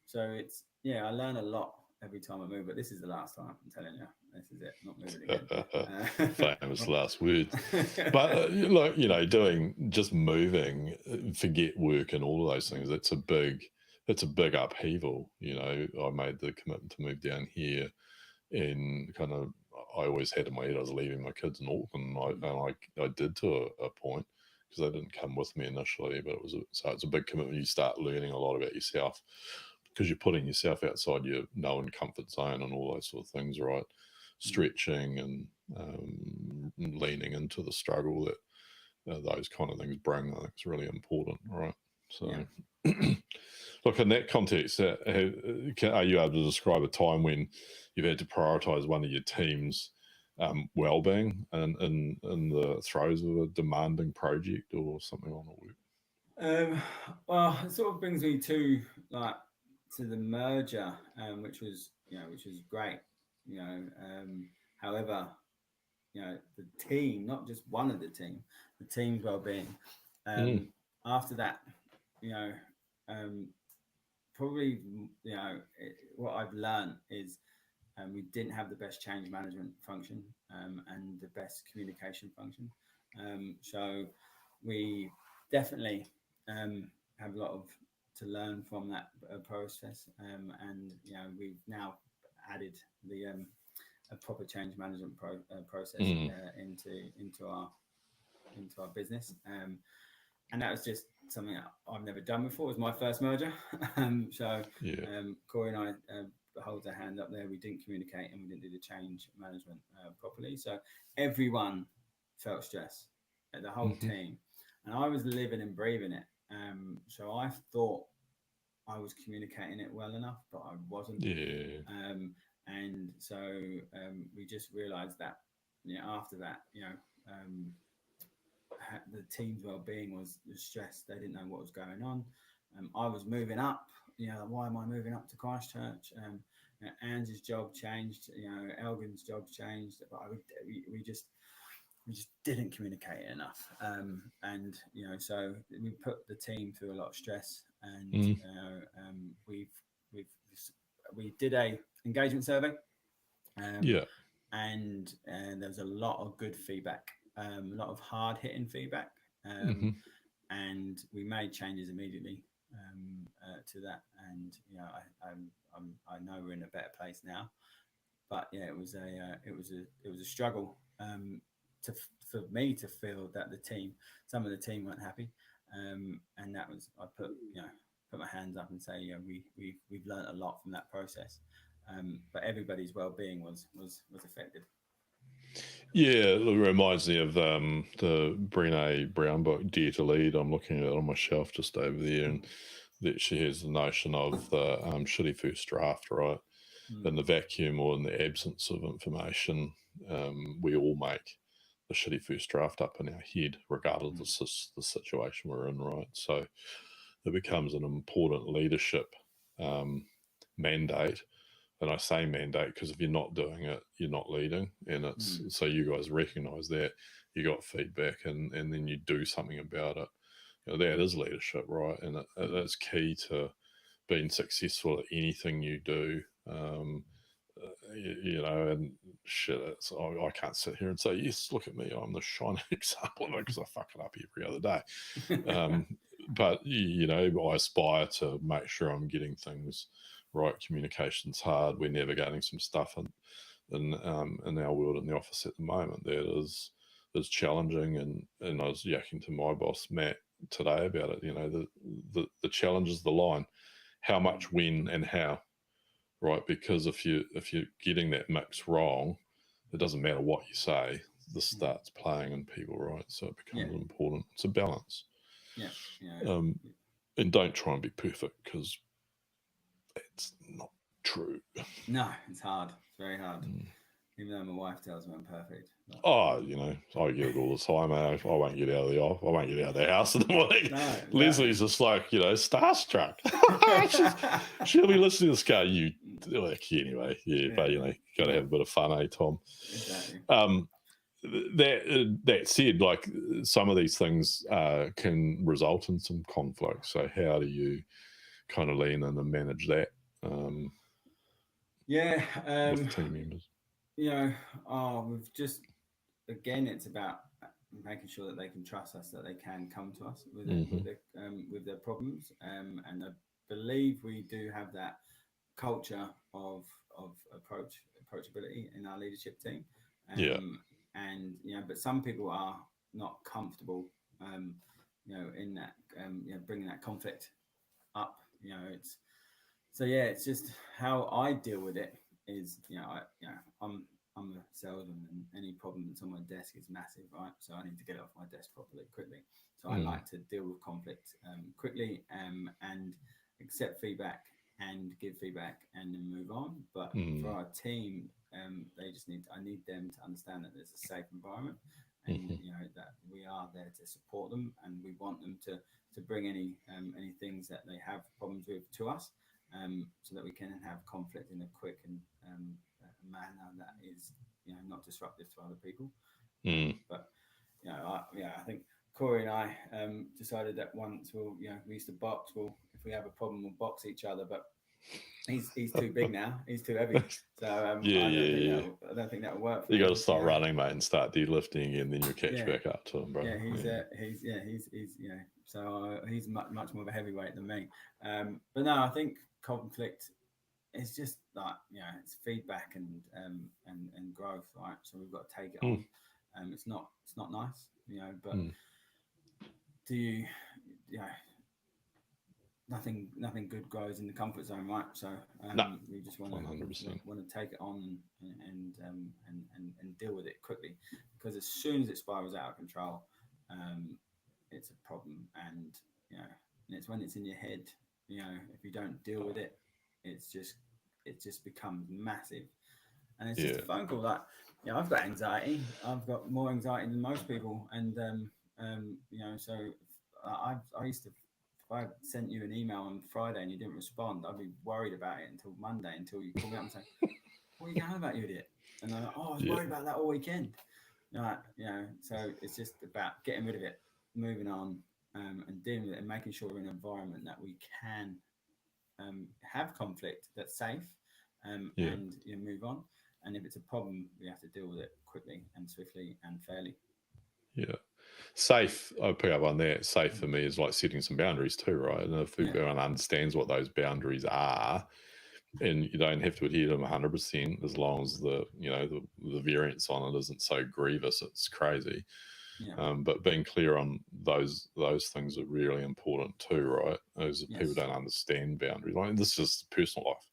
So I learn a lot every time I move, but this is the last time, I'm telling you. This is it, not moving again. Famous last words. But look, just moving, forget work and all of those things. It's a big upheaval. I made the commitment to move down here, and kind of I always had in my head I was leaving my kids in Auckland, and I did to a point, because they didn't come with me initially, but so it's a big commitment. You start learning a lot about yourself because you're putting yourself outside your known comfort zone and all those sort of things, right? Stretching and leaning into the struggle that those kind of things bring. I think it's really important, right? So, look, in that context, are you able to describe a time when you've had to prioritise one of your team's well-being in the throes of a demanding project or something on the work? Well, it sort of brings me to the merger, which was great. However, the team, not just one of the team's well-being. After that, probably what I've learned is we didn't have the best change management function and the best communication function. So we definitely have a lot to learn from that process, and we've now added the a proper change management process into our business, and that was just something that I've never done before. It was my first merger, Corey and I hold our hand up there. We didn't communicate and we didn't do the change management properly, so everyone felt stress, the whole team, and I was living and breathing it. So I thought I was communicating it well enough, but I wasn't. And so we just realised that after that, the team's well-being was stressed. They didn't know what was going on. I was moving up. Why am I moving up to Christchurch? Anne's job changed. Elgin's job changed. But we just didn't communicate enough. And so we put the team through a lot of stress. And we did a engagement survey. And there was a lot of good feedback. A lot of hard-hitting feedback, and we made changes immediately to that. And I know we're in a better place now, but it was a struggle for me to feel that some of the team weren't happy, and that was I put my hands up and say we've learned a lot from that process, but everybody's well-being was affected. Yeah, it reminds me of the Brené Brown book, Dare to Lead. I'm looking at it on my shelf just over there, and that she has the notion of the shitty first draft, right? In the vacuum or in the absence of information, we all make the shitty first draft up in our head, regardless of the situation we're in, right? So it becomes an important leadership mandate. And I say mandate because if you're not doing it, you're not leading. And it's so you guys recognize that, you got feedback, and then you do something about it. That is leadership, right? And that's key to being successful at anything you do. And shit, I can't sit here and say, yes, look at me, I'm the shining example of it, because I fuck it up every other day. But I aspire to make sure I'm getting things right. Communication's hard. We're navigating some stuff in our world in the office at the moment that is challenging, and I was yakking to my boss Matt today about it. The challenge is the line: how much, when, and how. Right, because if you're getting that mix wrong, it doesn't matter what you say. This starts playing in people, right? So it becomes important. It's a balance. And don't try and be perfect, because it's not true. No, it's hard. It's very hard. Even though my wife tells me I'm perfect. But... I get it all the time. I won't get out of the house in the morning. No. Leslie's just like, starstruck. She'll be listening to this guy. Anyway, but got to have a bit of fun, Tom? Exactly. That said, like, some of these things can result in some conflict. So how do you kind of lean in and manage that? With team members. We've just, again, it's about making sure that they can trust us, that they can come to us with their problems, and I believe we do have that culture of approachability in our leadership team. And but some people are not comfortable in that, bringing that conflict up. It's just how I deal with it is, I'm a salesman, and any problem that's on my desk is massive, right? So I need to get it off my desk properly, quickly. So I like to deal with conflict quickly, and accept feedback and give feedback and then move on. But for our team, I need them to understand that there's a safe environment, and that we are there to support them, and we want them to bring any things that they have problems with to us, so that we can have conflict in a quick and manner that is not disruptive to other people. But I think Corey and I decided that once we used to box. Well, if we have a problem, we'll box each other. But he's too big now. He's too heavy. So I don't think that will work. You got to start running, mate, and start deadlifting again. Then you'll catch back up to him, bro. Yeah, so he's much more of a heavyweight than me. But no, I think conflict is just like it's feedback and growth, right? So we've got to take it on. It's not nice, but do you nothing good grows in the comfort zone, right? So we just want to take it on and deal with it quickly, because as soon as it spirals out of control, it's a problem. And and it's when it's in your head, if you don't deal with it, it just becomes massive. And it's just a phone call. Like, I've got anxiety. I've got more anxiety than most people, and so I used to. If I sent you an email on Friday and you didn't respond, I'd be worried about it until Monday, until you call me up and say, "What are you going about, you idiot?" And I'm like, "Oh, I was worried about that all weekend." So it's just about getting rid of it, moving on, and dealing with it, and making sure we're in an environment that we can have conflict that's safe, and move on. And if it's a problem, we have to deal with it quickly and swiftly and fairly. Yeah. Safe, I'll pick up on that. Safe for me is like setting some boundaries too, right? And if everyone understands what those boundaries are, and you don't have to adhere to them 100%, as long as the variance on it isn't so grievous, it's crazy. But being clear on those things are really important too, right? As people don't understand boundaries, like this is personal life.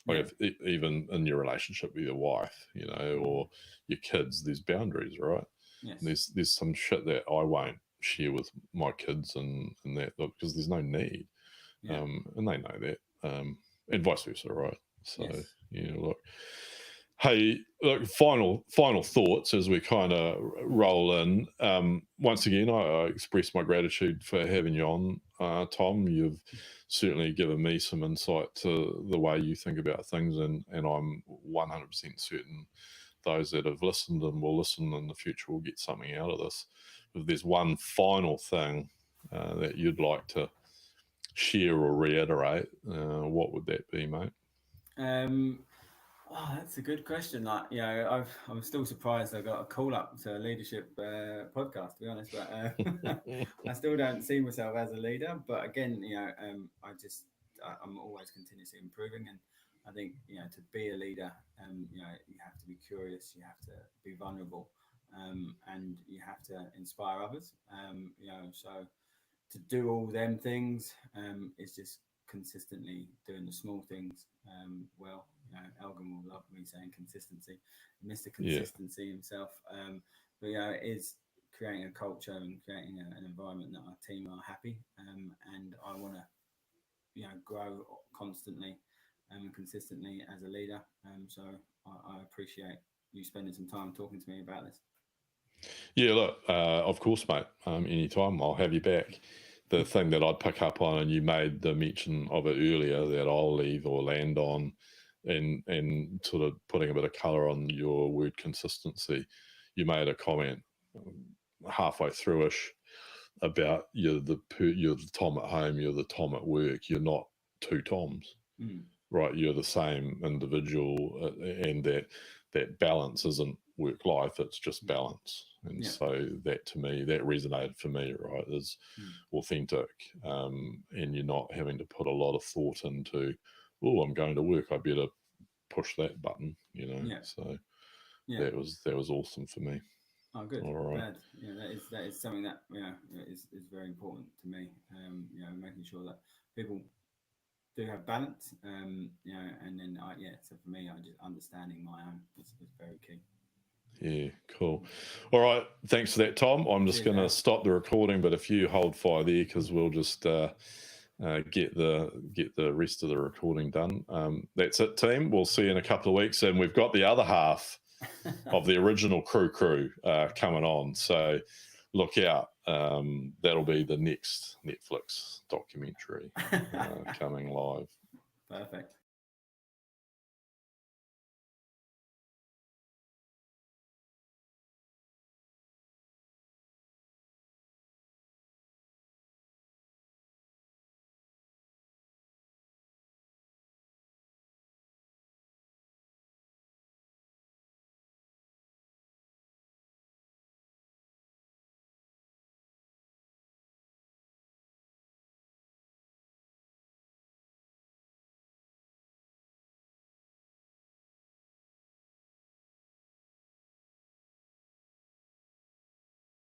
Like even in your relationship with your wife, or your kids, there's boundaries, right? Yes. There's some shit that I won't share with my kids and that, because there's no need, and they know that, and vice versa, right? So look, final thoughts as we kind of roll in. Once again, I express my gratitude for having you on, Tom. You've certainly given me some insight to the way you think about things, and I'm 100% certain those that have listened and will listen in the future will get something out of this. If there's one final thing that you'd like to share or reiterate, what would that be, mate? That's a good question. Like, I'm still surprised I got a call up to a leadership podcast, to be honest. But I still don't see myself as a leader. But again, I'm always continuously improving, and I think to be a leader, you have to be curious, you have to be vulnerable, and you have to inspire others. So to do all them things is just consistently doing the small things well. Elgin will love me saying consistency, Mr. Consistency himself. But it is creating a culture and creating an environment that our team are happy, and I want to grow constantly and consistently as a leader. So I appreciate you spending some time talking to me about this. Yeah, look, of course, mate. Anytime, I'll have you back. The thing that I'd pick up on, and you made the mention of it earlier, that I'll leave or land on, and sort of putting a bit of colour on your word consistency. You made a comment halfway through-ish about you're the Tom at home, you're the Tom at work. You're not two Toms, right? You're the same individual, and that balance isn't work life, it's just balance. And so that, to me, that resonated for me, right, is authentic, and you're not having to put a lot of thought into, I'm going to work, I better push that button, so that was awesome for me. Oh, good. All right. Glad. Yeah, that is something that is very important to me. Making sure that people do have balance. And then so for me, I just understanding my own is very key. Yeah, cool. All right. Thanks for that, Tom. I'm just Cheers, going to Al. stop the recording, but if you hold fire there, because we'll just get the rest of the recording done. That's it, team. We'll see you in a couple of weeks, and we've got the other half of the original crew coming on. So look out. That'll be the next Netflix documentary coming live. Perfect.